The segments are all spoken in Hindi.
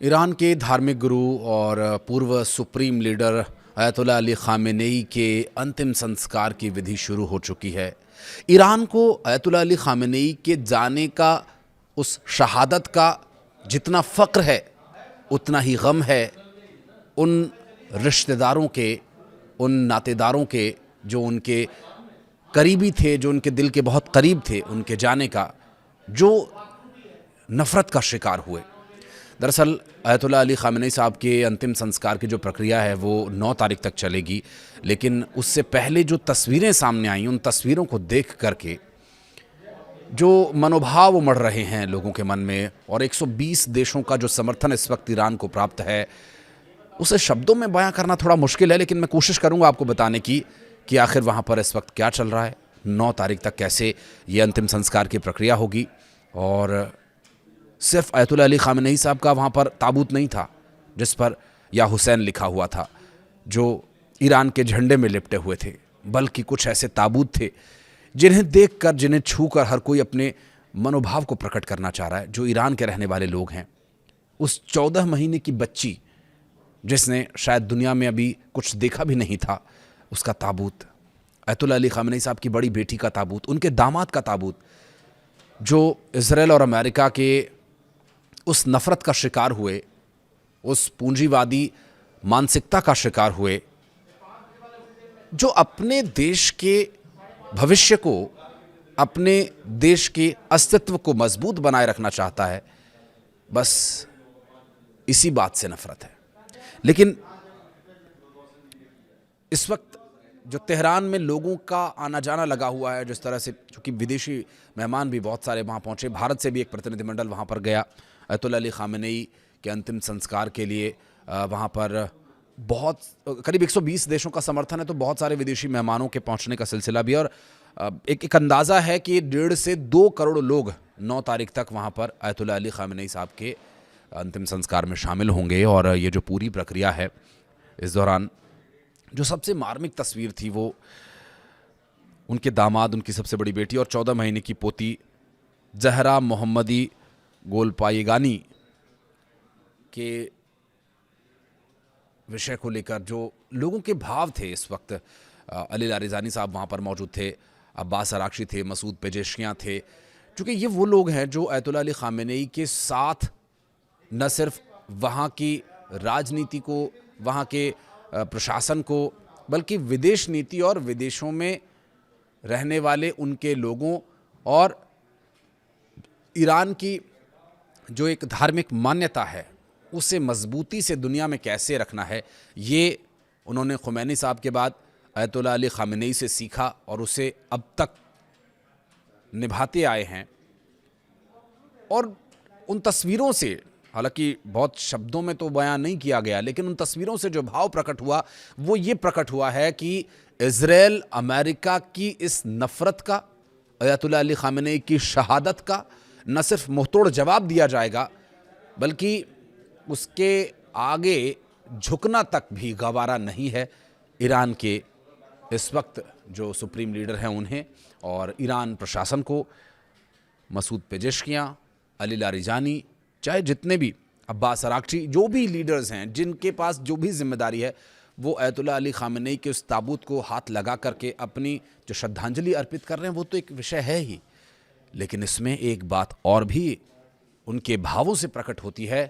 ईरान के धार्मिक गुरु और पूर्व सुप्रीम लीडर अयतुल्ला अली ख़ामेनेई के अंतिम संस्कार की विधि शुरू हो चुकी है। ईरान को अयतुल्ला अली ख़ामेनेई के जाने का, उस शहादत का जितना फ़क्र है उतना ही गम है उन रिश्तेदारों के, उन नातेदारों के जो उनके करीबी थे, जो उनके दिल के बहुत करीब थे, उनके जाने का, जो नफ़रत का शिकार हुए। दरअसल अयतुल्ला अली ख़ामेनेई साहब के अंतिम संस्कार की जो प्रक्रिया है वो 9 तारीख तक चलेगी, लेकिन उससे पहले जो तस्वीरें सामने आई, उन तस्वीरों को देख करके जो मनोभाव उमड़ रहे हैं लोगों के मन में, और 120 देशों का जो समर्थन इस वक्त ईरान को प्राप्त है, उसे शब्दों में बयां करना थोड़ा मुश्किल है, लेकिन मैं कोशिश करूंगा आपको बताने की कि आखिर वहां पर इस वक्त क्या चल रहा है, 9 तारीख तक कैसे ये अंतिम संस्कार की प्रक्रिया होगी। और सिर्फ अयतुल्ला अली ख़ामेनेई साहब का वहाँ पर ताबूत नहीं था जिस पर या हुसैन लिखा हुआ था, जो ईरान के झंडे में लिपटे हुए थे, बल्कि कुछ ऐसे ताबूत थे जिन्हें देखकर, जिन्हें छूकर हर कोई अपने मनोभाव को प्रकट करना चाह रहा है, जो ईरान के रहने वाले लोग हैं। उस 14 महीने की बच्ची जिसने शायद दुनिया में अभी कुछ देखा भी नहीं था, उसका ताबूत, अयतुल्ला अली ख़ामेनेई साहब की बड़ी बेटी का ताबूत, उनके दामाद का ताबूत, जो इज़राइल और अमेरिका के उस नफ़रत का शिकार हुए, उस पूंजीवादी मानसिकता का शिकार हुए, जो अपने देश के भविष्य को, अपने देश के अस्तित्व को मजबूत बनाए रखना चाहता है, बस इसी बात से नफ़रत है। लेकिन इस वक्त जो तेहरान में लोगों का आना जाना लगा हुआ है, जिस तरह से, चूँकि विदेशी मेहमान भी बहुत सारे वहाँ पहुँचे, भारत से भी एक प्रतिनिधिमंडल वहाँ पर गया अयतुल्ला अली ख़ामेनेई के अंतिम संस्कार के लिए। वहाँ पर बहुत करीब 120 देशों का समर्थन है, तो बहुत सारे विदेशी मेहमानों के पहुँचने का सिलसिला भी है। और एक अंदाज़ा है कि 1.5 से 2 करोड़ लोग 9 तारीख तक वहाँ पर अयतुल्ला अली ख़ामेनेई साहब के अंतिम संस्कार में शामिल होंगे। और ये जो पूरी प्रक्रिया है, इस दौरान जो सबसे मार्मिक तस्वीर थी वो उनके दामाद, उनकी सबसे बड़ी बेटी और 14 महीने की पोती ज़हरा मोहम्मदी गोलपायेगानी के विषय को लेकर जो लोगों के भाव थे इस वक्त। अली लारिजानी साहब वहाँ पर मौजूद थे, अब्बास अरागची थे, मसूद पेजेश्कियाँ थे, चूँकि ये वो लोग हैं जो अयतुल्ला अली ख़ामेनेई के साथ न सिर्फ वहाँ की राजनीति को, वहाँ के प्रशासन को, बल्कि विदेश नीति और विदेशों में रहने वाले उनके लोगों और ईरान की जो एक धार्मिक मान्यता है उसे मजबूती से दुनिया में कैसे रखना है, ये उन्होंने ख़ुमैनी साहब के बाद अयतुल्ला अली ख़ामेनेई से सीखा और उसे अब तक निभाते आए हैं। और उन तस्वीरों से, हालांकि बहुत शब्दों में तो बयान नहीं किया गया, लेकिन उन तस्वीरों से जो भाव प्रकट हुआ वो ये प्रकट हुआ है कि इज़राइल अमेरिका की इस नफ़रत का, अयतुल्ला अली ख़ामेनेई की शहादत का न सिर्फ मुंहतोड़ जवाब दिया जाएगा, बल्कि उसके आगे झुकना तक भी गवारा नहीं है ईरान के इस वक्त जो सुप्रीम लीडर हैं उन्हें, और ईरान प्रशासन को, मसूद पेजेश्कियाँ, अली लारिजानी, चाहे जितने भी, अब्बास अरागची, जो भी लीडर्स हैं, जिनके पास जो भी जिम्मेदारी है, वो अयतुल्ला अली ख़ामेनेई के उस ताबूत को हाथ लगा करके अपनी जो श्रद्धांजलि अर्पित कर रहे हैं, वो तो एक विषय है ही, लेकिन इसमें एक बात और भी उनके भावों से प्रकट होती है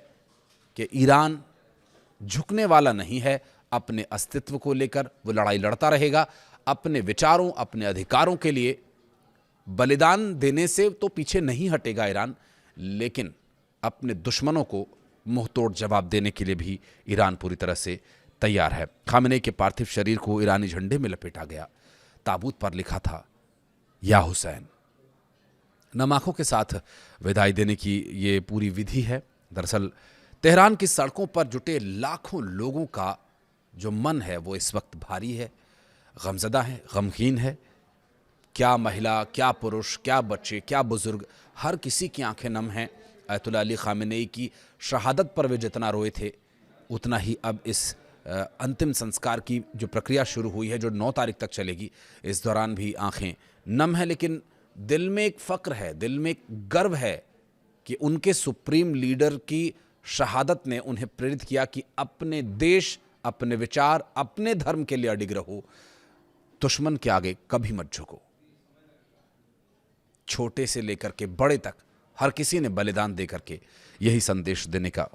कि ईरान झुकने वाला नहीं है। अपने अस्तित्व को लेकर वो लड़ाई लड़ता रहेगा, अपने विचारों, अपने अधिकारों के लिए बलिदान देने से तो पीछे नहीं हटेगा ईरान, लेकिन अपने दुश्मनों को मुंहतोड़ जवाब देने के लिए भी ईरान पूरी तरह से तैयार है। ख़ामेनेई के पार्थिव शरीर को ईरानी झंडे में लपेटा गया, ताबूत पर लिखा था या हुसैन। नम आंखों के साथ विदाई देने की ये पूरी विधि है। दरअसल तेहरान की सड़कों पर जुटे लाखों लोगों का जो मन है वो इस वक्त भारी है, गमज़दा है, गमगीन है। क्या महिला, क्या पुरुष, क्या बच्चे, क्या बुज़ुर्ग, हर किसी की आंखें नम हैं। अयतुल्ला अली ख़ामेनेई की शहादत पर वे जितना रोए थे, उतना ही अब इस अंतिम संस्कार की जो प्रक्रिया शुरू हुई है, जो 9 तारीख तक चलेगी, इस दौरान भी आंखें नम हैं। लेकिन दिल में एक फ़क्र है, दिल में एक गर्व है कि उनके सुप्रीम लीडर की शहादत ने उन्हें प्रेरित किया कि अपने देश, अपने विचार, अपने धर्म के लिए अडिग रहो, दुश्मन के आगे कभी मत झुको। छोटे से लेकर के बड़े तक हर किसी ने बलिदान देकर के यही संदेश देने का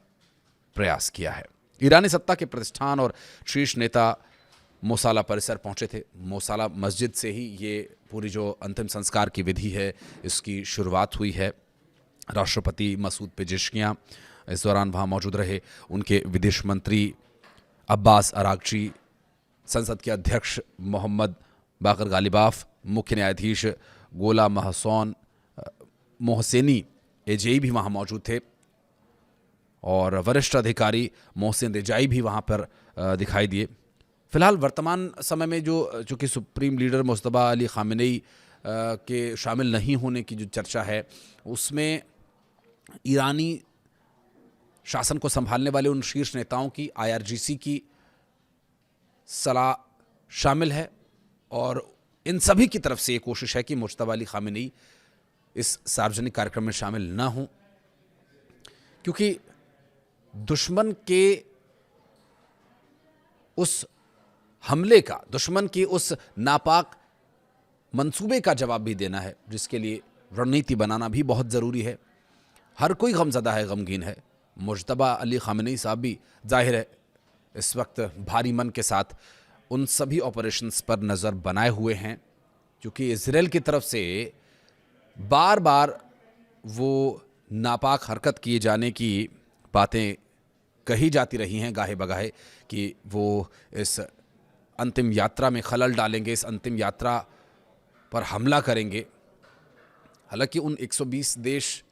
प्रयास किया है। ईरानी सत्ता के प्रतिष्ठान और शीर्ष नेता मोसाला परिसर पहुंचे थे। मोसाला मस्जिद से ही ये पूरी जो अंतिम संस्कार की विधि है इसकी शुरुआत हुई है। राष्ट्रपति मसूद पेजेश्कियां इस दौरान वहाँ मौजूद रहे। उनके विदेश मंत्री अब्बास अरागची, संसद के अध्यक्ष मोहम्मद बाकर गालिबाफ, मुख्य न्यायाधीश गोला मोहसेनी एजेई भी वहाँ मौजूद थे और वरिष्ठ अधिकारी मोहसिन रिजाई भी वहाँ पर दिखाई दिए। फिलहाल वर्तमान समय में जो कि supreme leader Mojtaba Ali Khamenei के शामिल नहीं होने की जो चर्चा है उसमें ईरानी शासन को संभालने वाले उन शीर्ष नेताओं की IRGC की सलाह शामिल है और इन सभी की तरफ से ये कोशिश है कि मुज्तबा अली खामेनेई इस सार्वजनिक कार्यक्रम में शामिल ना हों, क्योंकि दुश्मन के उस हमले का, दुश्मन की उस नापाक मंसूबे का जवाब भी देना है, जिसके लिए रणनीति बनाना भी बहुत ज़रूरी है। हर कोई गमज़दा है, गमगीन है। मुज्तबा अली खामेनेई साहब भी जाहिर है इस वक्त भारी मन के साथ उन सभी ऑपरेशंस पर नज़र बनाए हुए हैं, क्योंकि इजराइल की तरफ से बार बार वो नापाक हरकत किए जाने की बातें कही जाती रही हैं गाहे बगाहे कि वो इस अंतिम यात्रा में खलल डालेंगे, इस अंतिम यात्रा पर हमला करेंगे। हालांकि उन 120 देश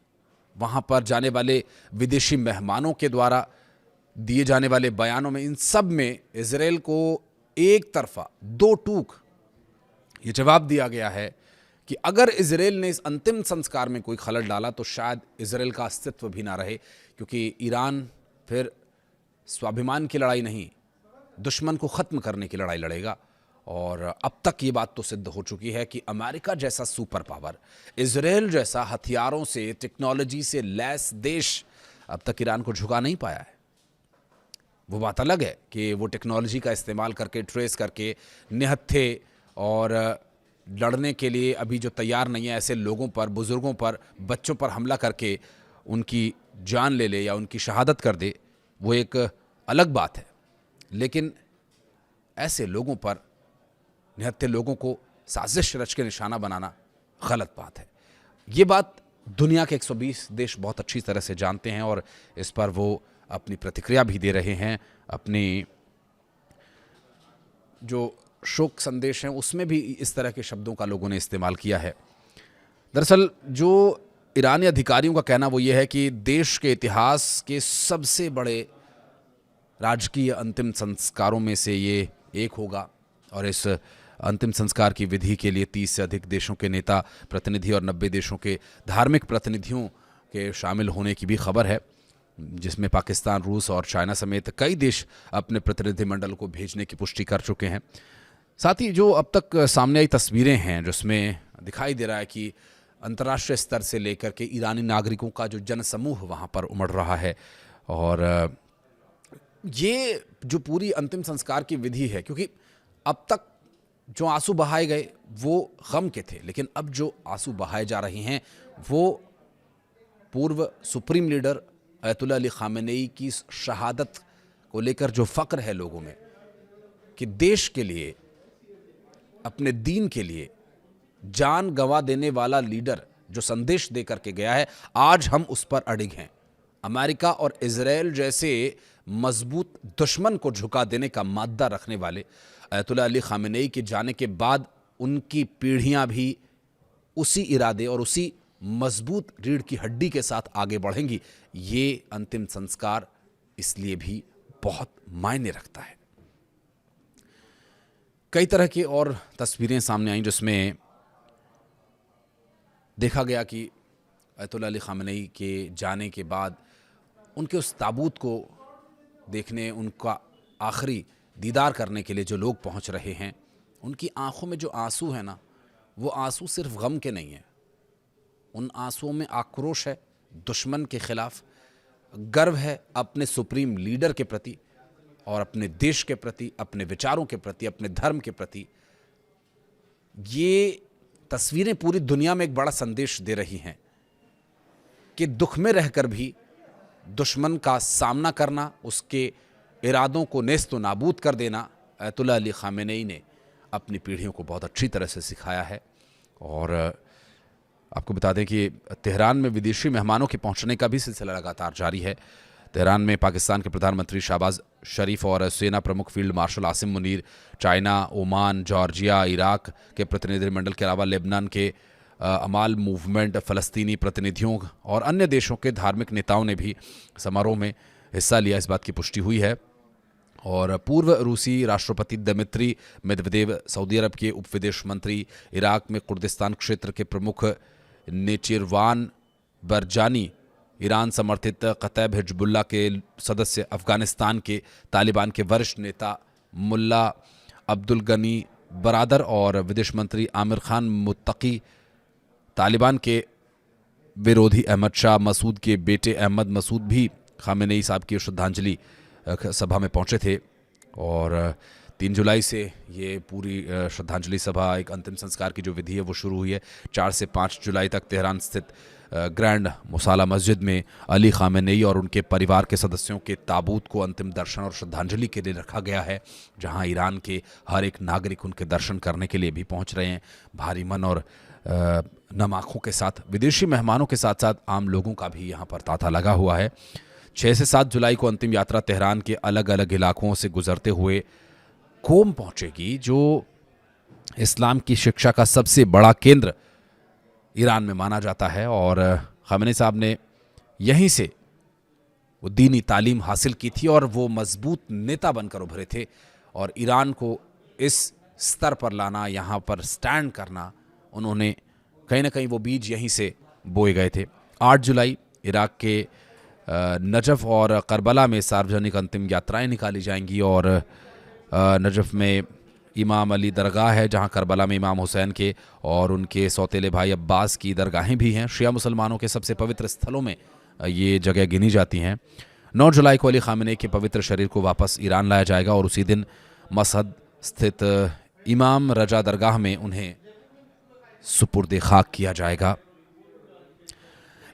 वहाँ पर जाने वाले विदेशी मेहमानों के द्वारा दिए जाने वाले बयानों में, इन सब में इजराइल को एक तरफा दो टूक ये जवाब दिया गया है कि अगर इजराइल ने इस अंतिम संस्कार में कोई खलल डाला तो शायद इजराइल का अस्तित्व भी ना रहे, क्योंकि ईरान फिर स्वाभिमान की लड़ाई नहीं, दुश्मन को ख़त्म करने की लड़ाई लड़ेगा। और अब तक ये बात तो सिद्ध हो चुकी है कि अमेरिका जैसा सुपर पावर, इजराइल जैसा हथियारों से, टेक्नोलॉजी से लैस देश अब तक ईरान को झुका नहीं पाया है। वो बात अलग है कि वो टेक्नोलॉजी का इस्तेमाल करके, ट्रेस करके, निहत्थे और लड़ने के लिए अभी जो तैयार नहीं है ऐसे लोगों पर, बुज़ुर्गों पर, बच्चों पर हमला करके उनकी जान ले ले या उनकी शहादत कर दे, वो एक अलग बात है। लेकिन ऐसे लोगों पर, निहत्थे लोगों को साजिश रच के निशाना बनाना गलत बात है। ये बात दुनिया के 120 देश बहुत अच्छी तरह से जानते हैं और इस पर वो अपनी प्रतिक्रिया भी दे रहे हैं। अपनी जो शोक संदेश हैं उसमें भी इस तरह के शब्दों का लोगों ने इस्तेमाल किया है। दरअसल जो ईरानी अधिकारियों का कहना वो ये है कि देश के इतिहास के सबसे बड़े राजकीय अंतिम संस्कारों में से ये एक होगा और इस अंतिम संस्कार की विधि के लिए 30 से अधिक देशों के नेता प्रतिनिधि और 90 देशों के धार्मिक प्रतिनिधियों के शामिल होने की भी खबर है, जिसमें पाकिस्तान, रूस और चाइना समेत कई देश अपने प्रतिनिधिमंडल को भेजने की पुष्टि कर चुके हैं। साथ ही जो अब तक सामने आई तस्वीरें हैं जिसमें दिखाई दे रहा है कि अंतर्राष्ट्रीय स्तर से लेकर के ईरानी नागरिकों का जो जनसमूह वहाँ पर उमड़ रहा है और ये जो पूरी अंतिम संस्कार की विधि है, क्योंकि अब तक जो आंसू बहाए गए वो गम के थे, लेकिन अब जो आंसू बहाए जा रहे हैं वो पूर्व सुप्रीम लीडर अयतुल्ला अली खामेनेई की शहादत को लेकर जो फ़क्र है लोगों में कि देश के लिए, अपने दीन के लिए जान गंवा देने वाला लीडर जो संदेश दे करके गया है, आज हम उस पर अडिग हैं। अमेरिका और इजराइल जैसे मजबूत दुश्मन को झुका देने का मादा रखने वाले अयतुल्ला अली खामेनेई के जाने के बाद उनकी पीढ़ियां भी उसी इरादे और उसी मजबूत रीढ़ की हड्डी के साथ आगे बढ़ेंगी। ये अंतिम संस्कार इसलिए भी बहुत मायने रखता है। कई तरह की और तस्वीरें सामने आई जिसमें देखा गया कि अयतुल्ला अली खामेनेई के जाने के बाद उनके उस ताबूत को देखने, उनका आखिरी दीदार करने के लिए जो लोग पहुंच रहे हैं, उनकी आंखों में जो आंसू है ना, वो आंसू सिर्फ गम के नहीं हैं। उन आंसुओं में आक्रोश है दुश्मन के खिलाफ, गर्व है अपने सुप्रीम लीडर के प्रति और अपने देश के प्रति, अपने विचारों के प्रति, अपने धर्म के प्रति। ये तस्वीरें पूरी दुनिया में एक बड़ा संदेश दे रही हैं कि दुख में रहकर भी दुश्मन का सामना करना, उसके इरादों को नेस्तो नाबूद कर देना, अयतुल्लाह अली खामेनेई ने अपनी पीढ़ियों को बहुत अच्छी तरह से सिखाया है। और आपको बता दें कि तेहरान में विदेशी मेहमानों के पहुंचने का भी सिलसिला लगातार जारी है। तेहरान में पाकिस्तान के प्रधानमंत्री शहबाज शरीफ और सेना प्रमुख field marshal Asim Munir, China, Oman, Georgia, Iraq के प्रतिनिधिमंडल के अलावा लेबनान के अमाल मूवमेंट, फ़लस्तीनी प्रतिनिधियों और अन्य देशों के धार्मिक नेताओं ने भी समारोह में हिस्सा लिया। इस बात की पुष्टि हुई है। और पूर्व रूसी राष्ट्रपति दमित्री मेदवेदेव, सऊदी अरब के उप विदेश मंत्री, इराक में कुर्दिस्तान क्षेत्र के प्रमुख नेचिरवान बरजानी, ईरान समर्थित कतैब हिजबुल्लाह के सदस्य, अफगानिस्तान के तालिबान के वरिष्ठ नेता मुल्ला अब्दुल गनी बरादर और विदेश मंत्री आमिर खान मुत्तकी, तालिबान के विरोधी अहमद शाह मसूद के बेटे अहमद मसूद भी खामेनेई साहब की श्रद्धांजलि सभा में पहुंचे थे। और 3 जुलाई से ये पूरी श्रद्धांजलि सभा, एक अंतिम संस्कार की जो विधि है वो शुरू हुई है। 4 से 5 जुलाई तक तेहरान स्थित ग्रैंड मुसाला मस्जिद में अली खामेनेई और उनके परिवार के सदस्यों के ताबूत को अंतिम दर्शन और श्रद्धांजलि के लिए रखा गया है, जहां ईरान के हर एक नागरिक उनके दर्शन करने के लिए भी पहुंच रहे हैं। भारी मन और नम आँखों के साथ विदेशी मेहमानों के साथ साथ आम लोगों का भी यहाँ पर तांता लगा हुआ है। 6 से 7 जुलाई को अंतिम यात्रा तेहरान के अलग अलग इलाकों से गुजरते हुए कोम पहुंचेगी, जो इस्लाम की शिक्षा का सबसे बड़ा केंद्र ईरान में माना जाता है। और खामेनेई साहब ने यहीं से वो दीनी तालीम हासिल की थी और वो मजबूत नेता बनकर उभरे थे। और ईरान को इस स्तर पर लाना, यहाँ पर स्टैंड करना, उन्होंने कहीं ना कहीं वो बीज यहीं से बोए गए थे। 8 जुलाई इराक के नजफ और करबला में सार्वजनिक अंतिम यात्राएं निकाली जाएंगी। और नजफ में इमाम अली दरगाह है, जहां करबला में इमाम हुसैन के और उनके सौतेले भाई अब्बास की दरगाहें भी हैं। शिया मुसलमानों के सबसे पवित्र स्थलों में ये जगह गिनी जाती हैं। 9 जुलाई को अली खामेनेई के पवित्र शरीर को वापस ईरान लाया जाएगा और उसी दिन मशहद स्थित इमाम रजा दरगाह में उन्हें सुपुर्द खाक किया जाएगा।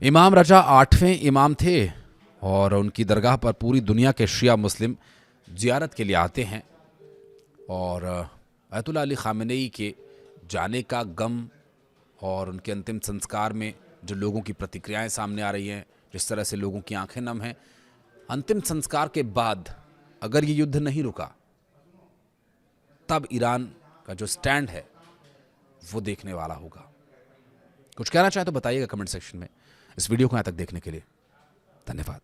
इमाम रजा 8वें इमाम थे और उनकी दरगाह पर पूरी दुनिया के शिया मुस्लिम ज़ियारत के लिए आते हैं। और अयतुल्लाह अली खामेनेई के जाने का गम और उनके अंतिम संस्कार में जो लोगों की प्रतिक्रियाएं सामने आ रही हैं, जिस तरह से लोगों की आंखें नम हैं, अंतिम संस्कार के बाद अगर ये युद्ध नहीं रुका तब ईरान का जो स्टैंड है वो देखने वाला होगा। कुछ कहना चाहे तो बताइएगा कमेंट सेक्शन में। इस वीडियो को यहाँ तक देखने के लिए धन्यवाद।